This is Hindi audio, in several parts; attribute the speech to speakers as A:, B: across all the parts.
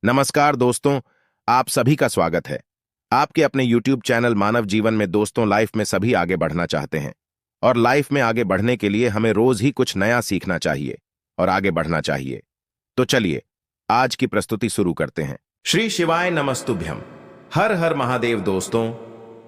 A: नमस्कार दोस्तों, आप सभी का स्वागत है। आपके अपने YouTube चैनल मानव जीवन में दोस्तों लाइफ में सभी आगे बढ़ना चाहते हैं और लाइफ में आगे बढ़ने के लिए हमें रोज ही कुछ नया सीखना चाहिए और आगे बढ़ना चाहिए। तो चलिए आज की प्रस्तुति शुरू करते हैं। श्री शिवाय नमस्तुभ्यम। हर हर महादेव। दोस्तों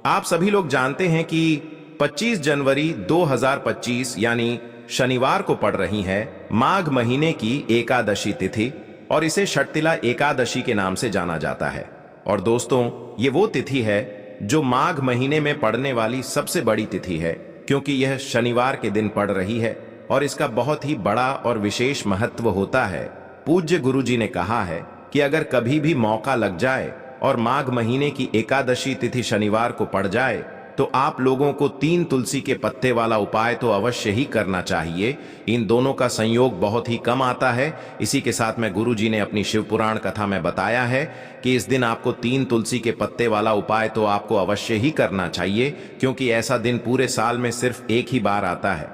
A: आप सभी लोग जानते हैं कि 25 जनवरी 2025 यानी शनिवार को पड़ रही है माघ महीने की एकादशी तिथि और इसे षटतिला एकादशी के नाम से जाना जाता है। और दोस्तों ये वो तिथि है जो माघ महीने में पड़ने वाली सबसे बड़ी तिथि है, क्योंकि यह शनिवार के दिन पड़ रही है और इसका बहुत ही बड़ा और विशेष महत्व होता है। पूज्य गुरु जी ने कहा है कि अगर कभी भी मौका लग जाए और माघ महीने की एकादशी तिथि शनिवार को पड़ जाए तो आप लोगों को 3 तुलसी के पत्ते वाला उपाय तो अवश्य ही करना चाहिए। इन दोनों का संयोग बहुत ही कम आता है। इसी के साथ में गुरु जी ने अपनी शिव पुराण कथा में बताया है कि इस दिन आपको 3 तुलसी के पत्ते वाला उपाय तो आपको अवश्य ही करना चाहिए, क्योंकि ऐसा दिन पूरे साल में सिर्फ एक ही बार आता है।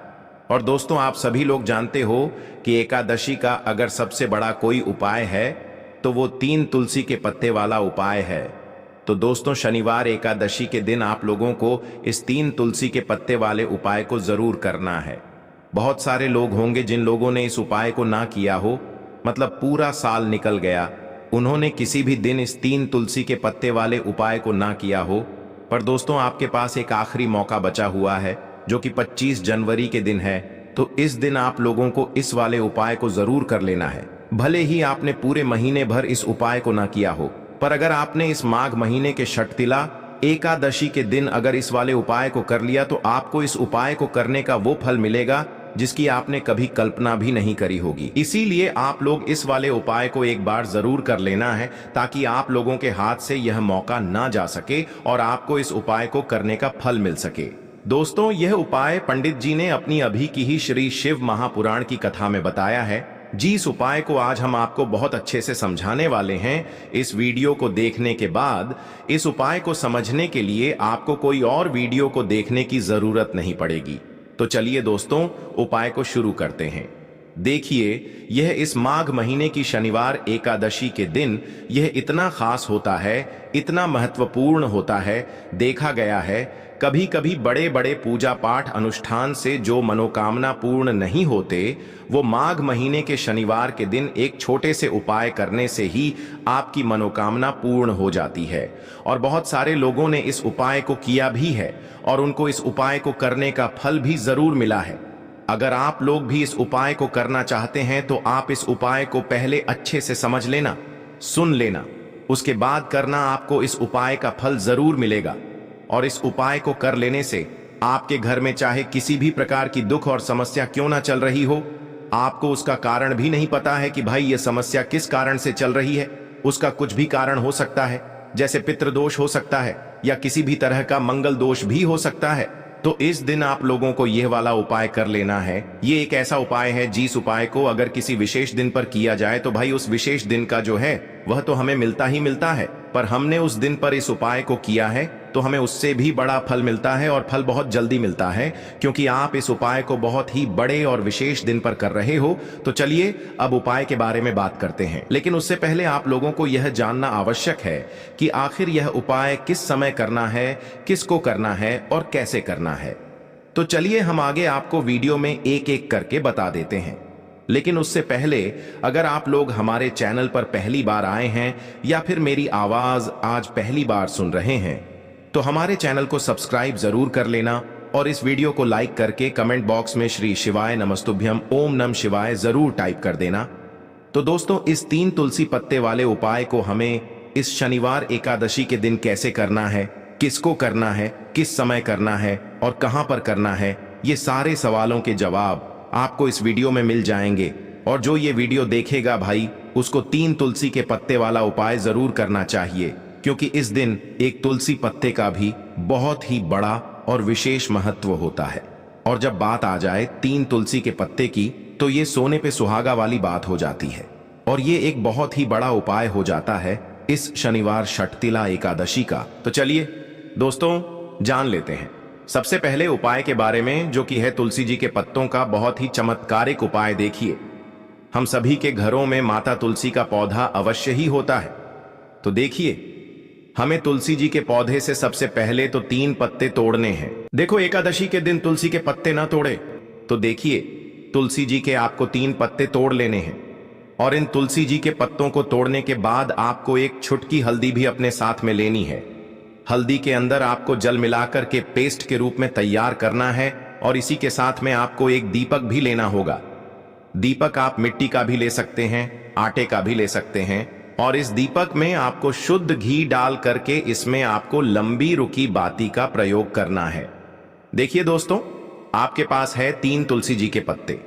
A: और दोस्तों आप सभी लोग जानते हो कि एकादशी का अगर सबसे बड़ा कोई उपाय है तो वो 3 तुलसी के पत्ते वाला उपाय है। तो दोस्तों शनिवार एकादशी के दिन आप लोगों को इस 3 तुलसी के पत्ते वाले उपाय को जरूर करना है। बहुत सारे लोग होंगे जिन लोगों ने इस उपाय को ना किया हो, मतलब पूरा साल निकल गया, उन्होंने किसी भी दिन इस 3 तुलसी के पत्ते वाले उपाय को ना किया हो। पर दोस्तों आपके पास एक आखिरी मौका बचा हुआ है जो कि 25 जनवरी के दिन है। तो इस दिन आप लोगों को इस वाले उपाय को जरूर कर लेना है। भले ही आपने पूरे महीने भर इस उपाय को ना किया हो, पर अगर आपने इस माघ महीने के षटतिला एकादशी के दिन अगर इस वाले उपाय को कर लिया तो आपको इस उपाय को करने का वो फल मिलेगा जिसकी आपने कभी कल्पना भी नहीं करी होगी। इसीलिए आप लोग इस वाले उपाय को एक बार जरूर कर लेना है, ताकि आप लोगों के हाथ से यह मौका ना जा सके और आपको इस उपाय को करने का फल मिल सके। दोस्तों यह उपाय पंडित जी ने अपनी अभी की ही श्री शिव महापुराण की कथा में बताया है। जिस उपाय को आज हम आपको बहुत अच्छे से समझाने वाले हैं, इस वीडियो को देखने के बाद इस उपाय को समझने के लिए आपको कोई और वीडियो को देखने की जरूरत नहीं पड़ेगी। तो चलिए दोस्तों उपाय को शुरू करते हैं। देखिए यह इस माघ महीने की शनिवार एकादशी के दिन यह इतना खास होता है, इतना महत्वपूर्ण होता है। देखा गया है कभी कभी बड़े बड़े पूजा पाठ अनुष्ठान से जो मनोकामना पूर्ण नहीं होते, वो माघ महीने के शनिवार के दिन एक छोटे से उपाय करने से ही आपकी मनोकामना पूर्ण हो जाती है। और बहुत सारे लोगों ने इस उपाय को किया भी है और उनको इस उपाय को करने का फल भी जरूर मिला है। अगर आप लोग भी इस उपाय को करना चाहते हैं तो आप इस उपाय को पहले अच्छे से समझ लेना, सुन लेना, उसके बाद करना। आपको इस उपाय का फल जरूर मिलेगा। और इस उपाय को कर लेने से आपके घर में चाहे किसी भी प्रकार की दुख और समस्या क्यों ना चल रही हो, आपको उसका कारण भी नहीं पता है कि भाई ये समस्या किस कारण से चल रही है, उसका कुछ भी कारण हो सकता है, जैसे पितृदोष हो सकता है या किसी भी तरह का मंगल दोष भी हो सकता है। तो इस दिन आप लोगों को यह वाला उपाय कर लेना है। ये एक ऐसा उपाय है जिस उपाय को अगर किसी विशेष दिन पर किया जाए तो भाई उस विशेष दिन का जो है वह तो हमें मिलता ही मिलता है, पर हमने उस दिन पर इस उपाय को किया है तो हमें उससे भी बड़ा फल मिलता है और फल बहुत जल्दी मिलता है, क्योंकि आप इस उपाय को बहुत ही बड़े और विशेष दिन पर कर रहे हो। तो चलिए अब उपाय के बारे में बात करते हैं, लेकिन उससे पहले आप लोगों को यह जानना आवश्यक है कि आखिर यह उपाय किस समय करना है, किसको करना है और कैसे करना है। तो चलिए हम आगे आपको वीडियो में एक एक करके बता देते हैं। लेकिन उससे पहले अगर आप लोग हमारे चैनल पर पहली बार आए हैं या फिर मेरी आवाज आज पहली बार सुन रहे हैं तो हमारे चैनल को सब्सक्राइब जरूर कर लेना और इस वीडियो को लाइक करके कमेंट बॉक्स में श्री शिवाय नमस्तुभ्यम ओम नम शिवाय जरूर टाइप कर देना। तो दोस्तों इस 3 तुलसी पत्ते वाले उपाय को हमें इस शनिवार एकादशी के दिन कैसे करना है, किसको करना है, किस समय करना है और कहां पर करना है, ये सारे सवालों के जवाब आपको इस वीडियो में मिल जाएंगे। और जो ये वीडियो देखेगा भाई उसको 3 तुलसी के पत्ते वाला उपाय जरूर करना चाहिए, क्योंकि इस दिन एक तुलसी पत्ते का भी बहुत ही बड़ा और विशेष महत्व होता है। और जब बात आ जाए 3 तुलसी के पत्ते की तो ये सोने पे सुहागा वाली बात हो जाती है और ये एक बहुत ही बड़ा उपाय हो जाता है इस शनिवार षटतिला एकादशी का। तो चलिए दोस्तों जान लेते हैं सबसे पहले उपाय के बारे में, जो कि है तुलसी जी के पत्तों का बहुत ही चमत्कारिक उपाय। देखिए हम सभी के घरों में माता तुलसी का पौधा अवश्य ही होता है। तो देखिए, हमें तुलसी जी के पौधे से सबसे पहले तो 3 पत्ते तोड़ने हैं। देखो, एकादशी के दिन तुलसी के पत्ते ना तोड़े। तो देखिए, तुलसी जी के आपको 3 पत्ते तोड़ लेने हैं और इन तुलसी जी के पत्तों को तोड़ने के बाद आपको एक छुटकी हल्दी भी अपने साथ में लेनी है। हल्दी के अंदर आपको जल मिलाकर के पेस्ट के रूप में तैयार करना है और इसी के साथ में आपको एक दीपक भी लेना होगा। दीपक आप मिट्टी का भी ले सकते हैं, आटे का भी ले सकते हैं और इस दीपक में आपको शुद्ध घी डाल करके इसमें आपको लंबी रुकी बाती का प्रयोग करना है। देखिए दोस्तों, आपके पास है 3 तुलसी जी के पत्ते।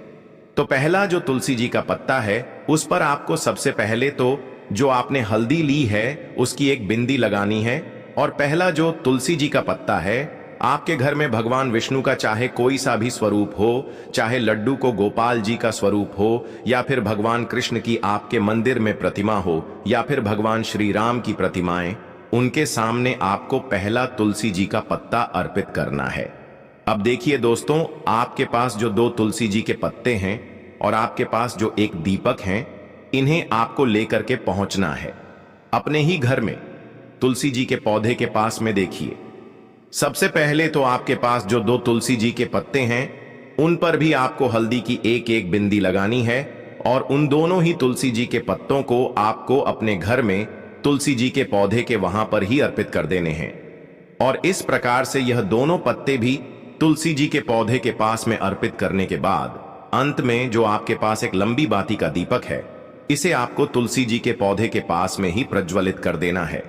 A: तो पहला जो तुलसी जी का पत्ता है उस पर आपको सबसे पहले तो जो आपने हल्दी ली है उसकी एक बिंदी लगानी है। और पहला जो तुलसी जी का पत्ता है, आपके घर में भगवान विष्णु का चाहे कोई सा भी स्वरूप हो, चाहे लड्डू को गोपाल जी का स्वरूप हो, या फिर भगवान कृष्ण की आपके मंदिर में प्रतिमा हो, या फिर भगवान श्री राम की प्रतिमाएं, उनके सामने आपको पहला तुलसी जी का पत्ता अर्पित करना है। अब देखिए दोस्तों, आपके पास जो 2 तुलसी जी के पत्ते हैं और आपके पास जो एक दीपक हैं, इन्हें आपको लेकर के पहुंचना है अपने ही घर में तुलसी जी के पौधे के पास में। देखिए, सबसे पहले तो आपके पास जो 2 तुलसी जी के पत्ते हैं उन पर भी आपको हल्दी की एक एक बिंदी लगानी है और उन दोनों ही तुलसी जी के पत्तों को आपको अपने घर में तुलसी जी के पौधे के वहां पर ही अर्पित कर देने हैं। और इस प्रकार से यह दोनों पत्ते भी तुलसी जी के पौधे के पास में अर्पित करने के बाद अंत में जो आपके पास एक लंबी बाती का दीपक है, इसे आपको तुलसी जी के पौधे के पास में ही प्रज्वलित कर देना है।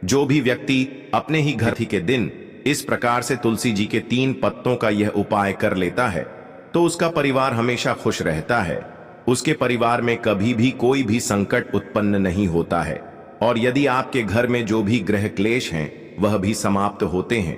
A: जो भी व्यक्ति अपने ही घर के दिन इस प्रकार से तुलसी जी के 3 पत्तों का यह उपाय कर लेता है तो उसका परिवार हमेशा खुश रहता है। उसके परिवार में कभी भी कोई भी संकट उत्पन्न नहीं होता है और यदि आपके घर में जो भी ग्रह क्लेश हैं वह भी समाप्त होते हैं।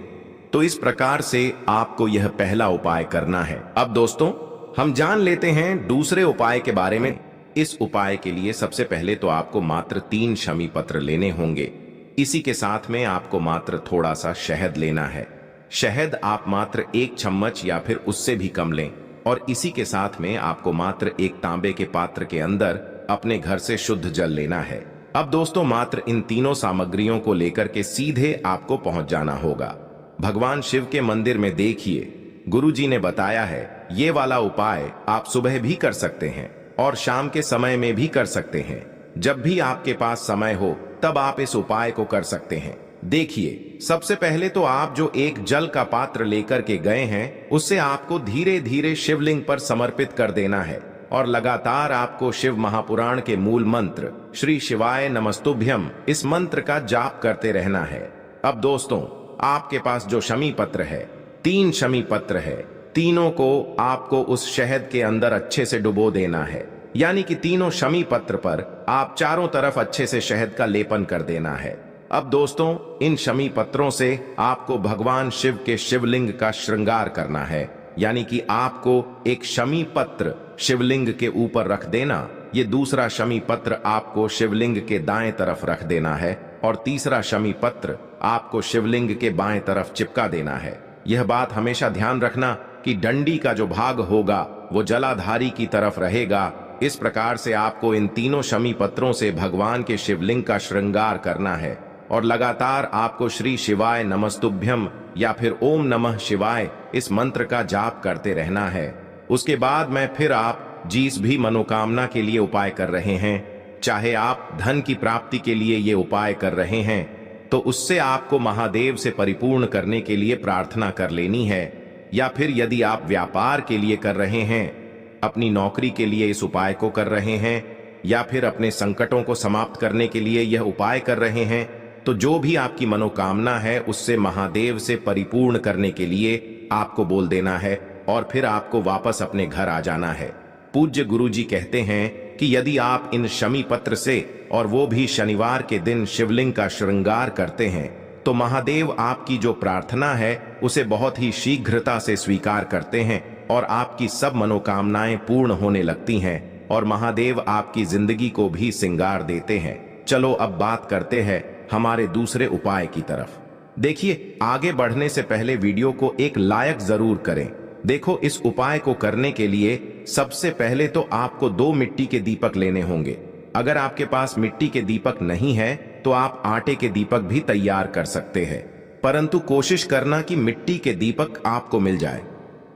A: तो इस प्रकार से आपको यह पहला उपाय करना है। अब दोस्तों, हम जान लेते हैं दूसरे उपाय के बारे में। इस उपाय के लिए सबसे पहले तो आपको मात्र 3 शमी पत्र लेने होंगे। इसी के साथ में आपको मात्र थोड़ा सा शहद लेना है। शहद आप मात्र 1 चम्मच या फिर उससे भी कम लें और इसी के साथ में आपको मात्र एक तांबे के पात्र के अंदर अपने घर से शुद्ध जल लेना है। अब दोस्तों, मात्र इन तीनों सामग्रियों को लेकर के सीधे आपको पहुंच जाना होगा भगवान शिव के मंदिर में। देखिए, गुरुजी ने बताया है ये वाला उपाय आप सुबह भी कर सकते हैं और शाम के समय में भी कर सकते हैं। जब भी आपके पास समय हो तब आप इस उपाय को कर सकते हैं। देखिए, सबसे पहले तो आप जो एक जल का पात्र लेकर के गए हैं उससे आपको धीरे धीरे शिवलिंग पर समर्पित कर देना है और लगातार आपको शिव महापुराण के मूल मंत्र श्री शिवाय नमस्तुभ्यम इस मंत्र का जाप करते रहना है। अब दोस्तों, आपके पास जो शमी पत्र है, 3 शमी पत्र है, तीनों को आपको उस शहद के अंदर अच्छे से डुबो देना है। यानी कि तीनों शमी पत्र पर आप चारों तरफ अच्छे से शहद का लेपन कर देना है। अब दोस्तों, इन शमी पत्रों से आपको भगवान शिव के शिवलिंग का श्रृंगार करना है। यानी कि आपको एक शमी पत्र शिवलिंग के ऊपर रख देना, ये दूसरा शमी पत्र आपको शिवलिंग के दाएं तरफ रख देना है और तीसरा शमी पत्र आपको शिवलिंग के बाएं तरफ चिपका देना है। यह बात हमेशा ध्यान रखना कि डंडी का जो भाग होगा वो जलाधारी की तरफ रहेगा। इस प्रकार से आपको इन तीनों शमी पत्रों से भगवान के शिवलिंग का श्रृंगार करना है और लगातार आपको श्री शिवाय नमस्तुभ्यम या फिर ओम नमः शिवाय इस मंत्र का जाप करते रहना है। उसके बाद में फिर आप जिस भी मनोकामना के लिए उपाय कर रहे हैं, चाहे आप धन की प्राप्ति के लिए ये उपाय कर रहे हैं, तो उससे आपको महादेव से परिपूर्ण करने के लिए प्रार्थना कर लेनी है। या फिर यदि आप व्यापार के लिए कर रहे हैं, अपनी नौकरी के लिए इस उपाय को कर रहे हैं, या फिर अपने संकटों को समाप्त करने के लिए यह उपाय कर रहे हैं, तो जो भी आपकी मनोकामना है उससे महादेव से परिपूर्ण करने के लिए आपको बोल देना है और फिर आपको वापस अपने घर आ जाना है। पूज्य गुरुजी कहते हैं कि यदि आप इन शमी पत्र से और वो भी शनिवार के दिन शिवलिंग का श्रृंगार करते हैं तो महादेव आपकी जो प्रार्थना है उसे बहुत ही शीघ्रता से स्वीकार करते हैं और आपकी सब मनोकामनाएं पूर्ण होने लगती हैं और महादेव आपकी जिंदगी को भी सिंगार देते हैं। चलो अब बात करते हैं हमारे दूसरे उपाय की तरफ। देखिए, आगे बढ़ने से पहले वीडियो को एक लाइक जरूर करें। देखो, इस उपाय को करने के लिए सबसे पहले तो आपको 2 मिट्टी के दीपक लेने होंगे। अगर आपके पास मिट्टी के दीपक नहीं है तो आप आटे के दीपक भी तैयार कर सकते हैं, परंतु कोशिश करना कि मिट्टी के दीपक आपको मिल जाए।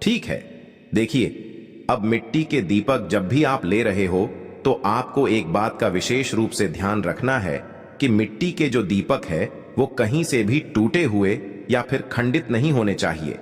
A: ठीक है, देखिए, अब मिट्टी के दीपक जब भी आप ले रहे हो तो आपको एक बात का विशेष रूप से ध्यान रखना है कि मिट्टी के जो दीपक है वो कहीं से भी टूटे हुए या फिर खंडित नहीं होने चाहिए।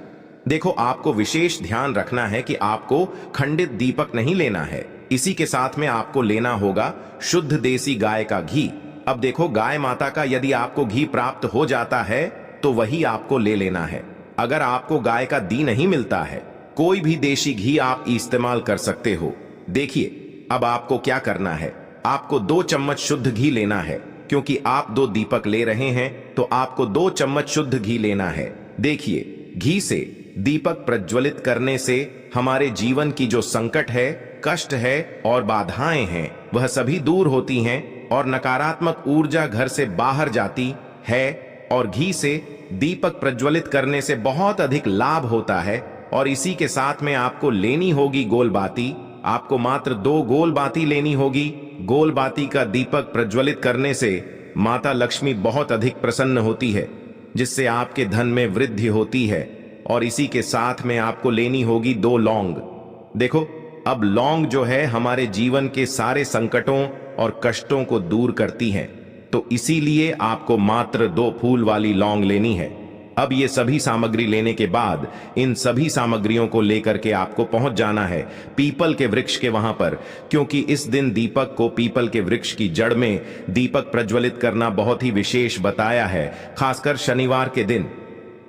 A: देखो, आपको विशेष ध्यान रखना है कि आपको खंडित दीपक नहीं लेना है। इसी के साथ में आपको लेना होगा शुद्ध देसी गाय का घी। अब देखो, गाय माता का यदि आपको घी प्राप्त हो जाता है तो वही आपको ले लेना है। अगर आपको गाय का घी नहीं मिलता है, कोई भी देशी घी आप इस्तेमाल कर सकते हो। देखिए, अब आपको क्या करना है, आपको 2 चम्मच शुद्ध घी लेना है। क्योंकि आप 2 दीपक ले रहे हैं तो आपको 2 चम्मच शुद्ध घी लेना है। देखिए, घी से दीपक प्रज्वलित करने से हमारे जीवन की जो संकट है, कष्ट है और बाधाएं हैं, वह सभी दूर होती हैं और नकारात्मक ऊर्जा घर से बाहर जाती है। और घी से दीपक प्रज्वलित करने से बहुत अधिक लाभ होता है। और इसी के साथ में आपको लेनी होगी गोल बाती। आपको मात्र 2 गोल बाती लेनी होगी। गोल बाती का दीपक प्रज्वलित करने से माता लक्ष्मी बहुत अधिक प्रसन्न होती है, जिससे आपके धन में वृद्धि होती है। और इसी के साथ में आपको लेनी होगी 2 लौंग। देखो, अब लौंग जो है हमारे जीवन के सारे संकटों और कष्टों को दूर करती है, तो इसीलिए आपको मात्र 2 फूल वाली लौंग लेनी है। अब ये सभी सामग्री लेने के बाद इन सभी सामग्रियों को लेकर के आपको पहुंच जाना है पीपल के वृक्ष के वहां पर, क्योंकि इस दिन दीपक को पीपल के वृक्ष की जड़ में दीपक प्रज्वलित करना बहुत ही विशेष बताया है, खासकर शनिवार के दिन।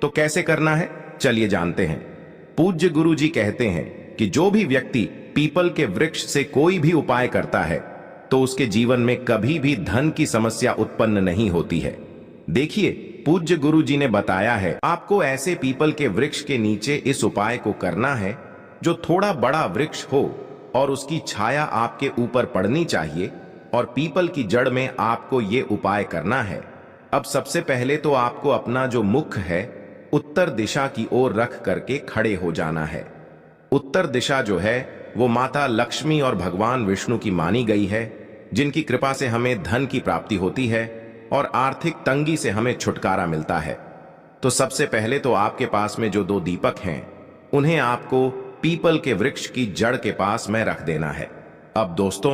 A: तो कैसे करना है, चलिए जानते हैं। पूज्य गुरु जी कहते हैं कि जो भी व्यक्ति पीपल के वृक्ष से कोई भी उपाय करता है तो उसके जीवन में कभी भी धन की समस्या उत्पन्न नहीं होती है। देखिए, पूज्य गुरु जी ने बताया है आपको ऐसे पीपल के वृक्ष के नीचे इस उपाय को करना है जो थोड़ा बड़ा वृक्ष हो और उसकी छाया आपके ऊपर पड़नी चाहिए, और पीपल की जड़ में आपको ये उपाय करना है। अब सबसे पहले तो आपको अपना जो मुख है उत्तर दिशा की ओर रख करके खड़े हो जाना है। उत्तर दिशा जो है वो माता लक्ष्मी और भगवान विष्णु की मानी गई है, जिनकी कृपा से हमें धन की प्राप्ति होती है और आर्थिक तंगी से हमें छुटकारा मिलता है। तो सबसे पहले तो आपके पास में जो 2 दीपक हैं उन्हें आपको पीपल के वृक्ष की जड़ के पास में रख देना है। अब दोस्तों,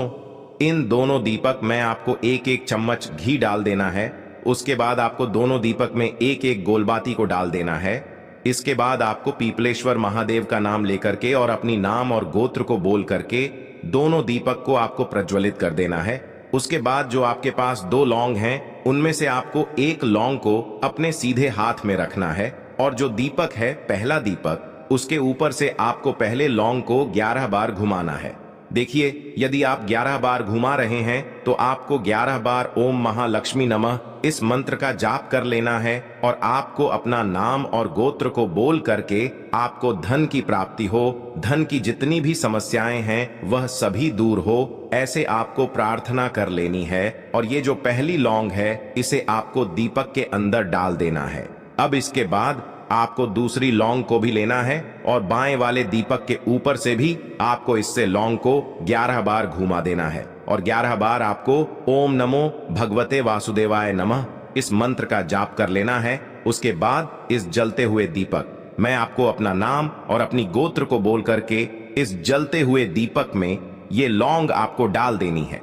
A: इन दोनों दीपक में आपको 1-1 चम्मच घी डाल देना है। उसके बाद आपको दोनों दीपक में 1-1 गोलबाती को डाल देना है। इसके बाद आपको पीपलेश्वर महादेव का नाम लेकर के और अपनी नाम और गोत्र को बोल करके दोनों दीपक को आपको प्रज्वलित कर देना है। उसके बाद जो आपके पास 2 लौंग हैं उनमें से आपको 1 लौंग को अपने सीधे हाथ में रखना है, और जो दीपक है पहला दीपक, उसके ऊपर से आपको पहले लौंग को 11 बार घुमाना है। देखिए, यदि आप 11 बार घुमा रहे हैं तो आपको 11 बार ओम महालक्ष्मी नमः इस मंत्र का जाप कर लेना है, और आपको अपना नाम और गोत्र को बोल करके आपको धन की प्राप्ति हो, धन की जितनी भी समस्याएं हैं वह सभी दूर हो, ऐसे आपको प्रार्थना कर लेनी है। और ये जो पहली लौंग है इसे आपको दीपक के अंदर डाल देना है। अब इसके बाद आपको दूसरी लौंग को भी लेना है और बाएं वाले दीपक के ऊपर से भी आपको इससे लौंग को 11 बार घुमा देना है, और 11 बार आपको ओम नमो भगवते वासुदेवाय नमः इस मंत्र का जाप कर लेना है। उसके बाद इस जलते हुए दीपक, मैं आपको अपना नाम और अपनी गोत्र को बोल करके इस जलते हुए दीपक में ये लौंग आपको डाल देनी है।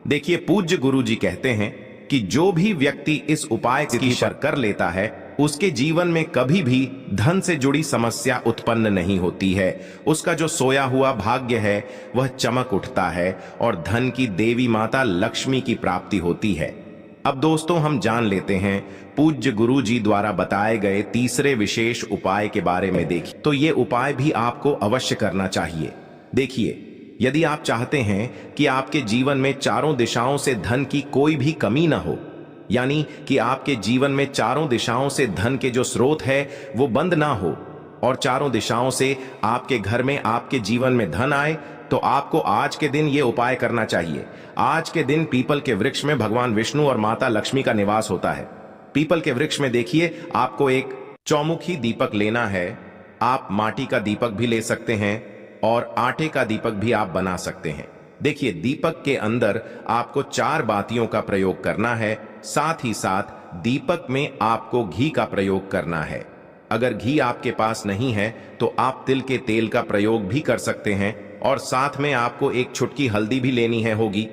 A: देखिए, पूज्य गुरु जी कहते हैं कि जो भी व्यक्ति इस उपाय की शर कर लेता है उसके जीवन में कभी भी धन से जुड़ी समस्या उत्पन्न नहीं होती है। उसका जो सोया हुआ भाग्य है वह चमक उठता है और धन की देवी माता लक्ष्मी की प्राप्ति होती है। अब दोस्तों, हम जान लेते हैं पूज्य गुरु जी द्वारा बताए गए तीसरे विशेष उपाय के बारे में। देखिए, तो ये उपाय भी आपको अवश्य करना चाहिए। देखिए, यदि आप चाहते हैं कि आपके जीवन में चारों दिशाओं से धन की कोई भी कमी न हो, यानी कि आपके जीवन में चारों दिशाओं से धन के जो स्रोत है वो बंद ना हो और चारों दिशाओं से आपके घर में, आपके जीवन में धन आए, तो आपको आज के दिन ये उपाय करना चाहिए। आज के दिन पीपल के वृक्ष में भगवान विष्णु और माता लक्ष्मी का निवास होता है। पीपल के वृक्ष में देखिए, आपको एक चौमुखी दीपक लेना है आप माटी का दीपक भी ले सकते हैं और आटे का दीपक भी आप बना सकते हैं। देखिए, दीपक के अंदर आपको 4 बातियों का प्रयोग करना है। साथ ही साथ दीपक में आपको घी का प्रयोग करना है। अगर घी आपके पास नहीं है तो आप तिल के तेल का प्रयोग भी कर सकते हैं और साथ में आपको एक चुटकी हल्दी भी लेनी है होगी।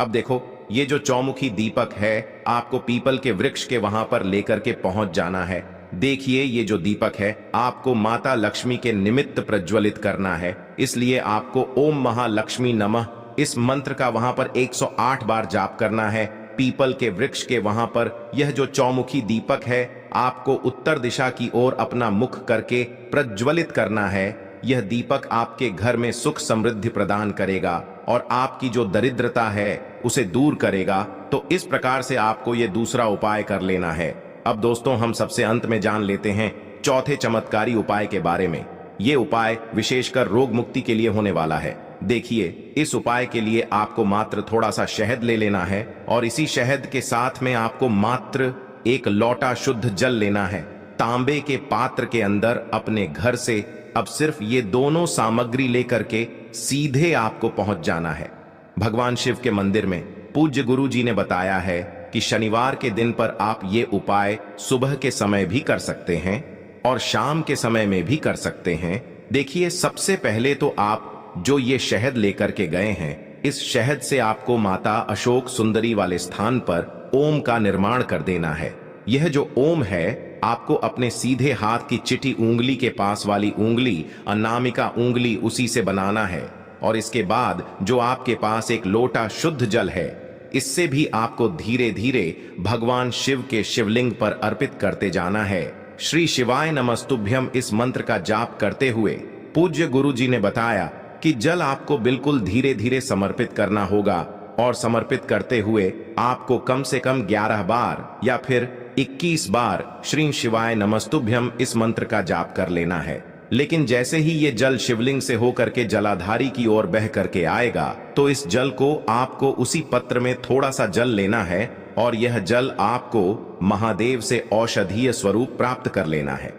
A: अब देखो, ये जो चौमुखी दीपक है आपको पीपल के वृक्ष के वहां पर लेकर के पहुंच जाना है। देखिए, ये जो दीपक है आपको माता लक्ष्मी के निमित्त प्रज्वलित करना है, इसलिए आपको ओम महालक्ष्मी नमः इस मंत्र का वहां पर 108 बार जाप करना है। पीपल के वृक्ष के वहां पर यह जो चौमुखी दीपक है आपको उत्तर दिशा की ओर अपना मुख करके प्रज्वलित करना है। यह दीपक आपके घर में सुख समृद्धि प्रदान करेगा और आपकी जो दरिद्रता है उसे दूर करेगा। तो इस प्रकार से आपको यह दूसरा उपाय कर लेना है। अब दोस्तों, हम सबसे अंत में जान लेते हैं चौथे चमत्कारी उपाय के बारे में। यह उपाय विशेषकर रोग मुक्ति के लिए होने वाला है। देखिए, इस उपाय के लिए आपको मात्र थोड़ा सा शहद ले लेना है और इसी शहद के साथ में आपको मात्र एक लोटा शुद्ध जल लेना है। तांबे के पात्र के अंदर अपने घर से अब सिर्फ ये दोनों सामग्री लेकर के सीधे आपको पहुंच जाना है भगवान शिव के मंदिर में। पूज्य गुरु जी ने बताया है कि शनिवार के दिन पर आप ये उपाय सुबह के समय भी कर सकते हैं और शाम के समय में भी कर सकते हैं। देखिए, सबसे पहले तो आप जो ये शहद लेकर के गए हैं, इस शहद से आपको माता अशोक सुंदरी वाले स्थान पर ओम का निर्माण कर देना है। यह जो ओम है आपको अपने सीधे हाथ की चिटी उंगली के पास वाली उंगली, अनामिका उंगली, उसी से बनाना है। और इसके बाद जो आपके पास एक लोटा शुद्ध जल है, इससे भी आपको धीरे धीरे भगवान शिव के शिवलिंग पर अर्पित करते जाना है। श्री शिवाय नमस्तुभ्यम इस मंत्र का जाप करते हुए पूज्य गुरु जी ने बताया कि जल आपको बिल्कुल धीरे धीरे समर्पित करना होगा और समर्पित करते हुए आपको कम से कम 11 बार या फिर 21 बार श्री शिवाय नमस्तुभ्यम इस मंत्र का जाप कर लेना है। लेकिन जैसे ही ये जल शिवलिंग से होकर के जलाधारी की ओर बह करके आएगा तो इस जल को आपको उसी पत्र में थोड़ा सा जल लेना है और यह जल आपको महादेव से औषधीय स्वरूप प्राप्त कर लेना है।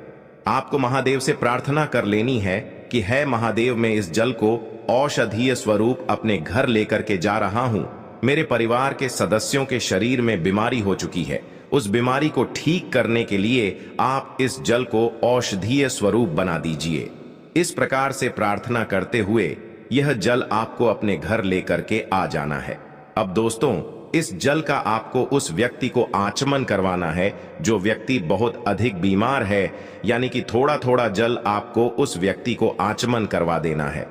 A: आपको महादेव से प्रार्थना कर लेनी है कि है महादेव, मैं इस जल को औषधीय स्वरूप अपने घर लेकर के जा रहा हूं। मेरे परिवार के सदस्यों के शरीर में बीमारी हो चुकी है, उस बीमारी को ठीक करने के लिए आप इस जल को औषधीय स्वरूप बना दीजिए। इस प्रकार से प्रार्थना करते हुए यह जल आपको अपने घर लेकर के आ जाना है। अब दोस्तों, इस जल का आपको उस व्यक्ति को आचमन करवाना है जो व्यक्ति बहुत अधिक बीमार है, यानी कि थोड़ा थोड़ा जल आपको उस व्यक्ति को आचमन करवा देना है।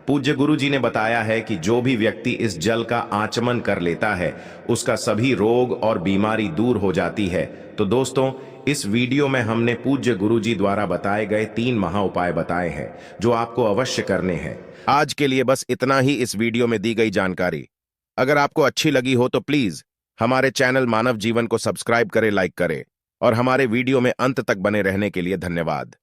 A: पूज्य गुरु जी ने बताया है कि जो भी व्यक्ति इस जल का आचमन कर लेता है उसका सभी रोग और बीमारी दूर हो जाती है। तो दोस्तों, इस वीडियो में हमने पूज्य गुरु जी द्वारा बताए गए 3 महा उपाय बताए हैं जो आपको अवश्य करने हैं। आज के लिए बस इतना ही इस वीडियो में दी गई जानकारी। अगर आपको अच्छी लगी हो तो प्लीज हमारे चैनल मानव जीवन को सब्सक्राइब करें, लाइक करें और हमारे वीडियो में अंत तक बने रहने के लिए धन्यवाद।